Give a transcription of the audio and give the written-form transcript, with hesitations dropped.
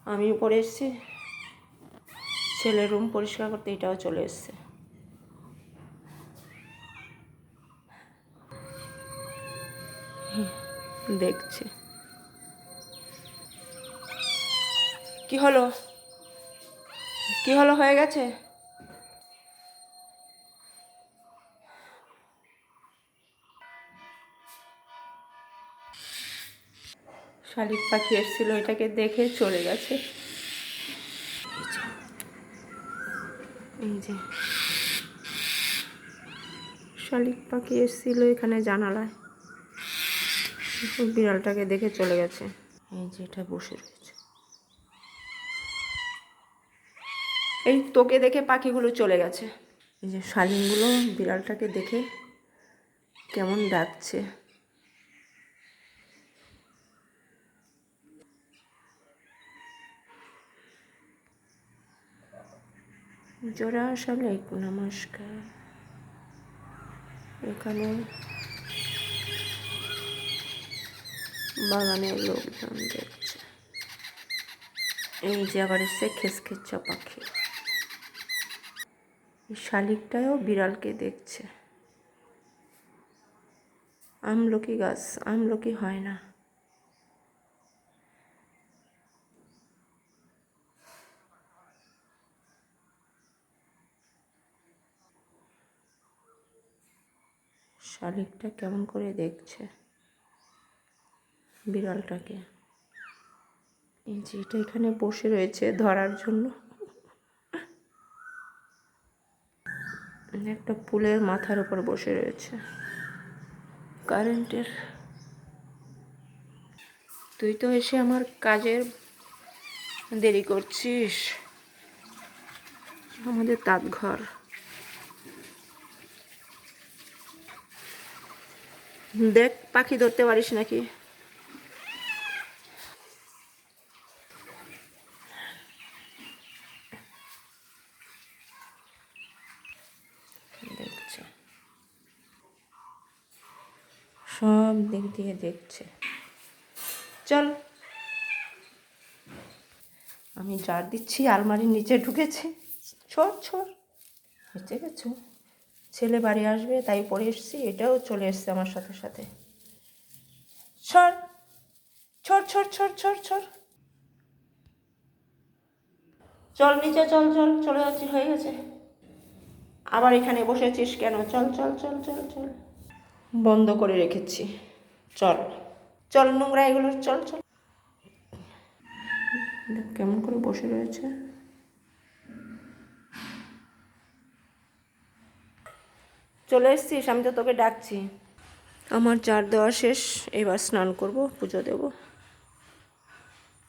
আমি উপরে এসেছি ছেলের রুম পরিষ্কার করতে, এটাও চলে এসছে। দেখছে কি হলো, কি হলো, হয়ে গেছে? শালিক পাখি এসেছিল, এটাকে দেখে চলে গেছে। এই যে শালিক পাখি এসেছিল এখানে জানালায়, বিড়ালটাকে দেখে চলে গেছে। এই যে এটা বসে রয়েছে, এই তোকে দেখে পাখিগুলো চলে গেছে। এই যে শালিকগুলো বিড়ালটাকে দেখে কেমন ডাকছে। জোড়া শালিক নমস্কার। এখানে বাগানের লোকজন দেখছে। এই যে আবার এসছে খেসখেচ্চা পাখি। শালিকটাও বিড়ালকে দেখছে। আমলকি গাছ, আমলকি হয় না। শালিকটা কেমন করে দেখছে বিড়ালটাকে। এই যে এটা এখানে বসে রয়েছে ধরার জন্য। একটা পুলের মাথার উপর বসে রয়েছে কারেন্টের। তুই তো এসে আমার কাজের দেরি করছিস। আমাদের তাঁত ঘর। দেখ পাখি ধরতে পারিস নাকি। দেখছে, সব দিক দিয়ে দেখছে। চল, আমি জার দিচ্ছি, আলমারির নিচে ঢুকেছে। ছোট ছোট হচ্ছে গেছো। ছেলে বাড়ি আসবে তাই পরে এসছি, এটাও চলে এসছে আমার সাথে সাথে। ছড় ছড় ছড় ছড় ছড় ছড়। চল নিচে, চল চল, চলে যাচ্ছি, হয়ে গেছে। আবার এখানে বসেছিস কেন? চল চল চল চল চল। বন্ধ করে রেখেছি, চল চল, নোংরা এগুলো, চল চল। কেমন করে বসে রয়েছে। চলে এসছিস, আমি তো তোকে ডাকছি। আমার জার দেওয়া শেষ, এবার স্নান করব, পুজো দেব।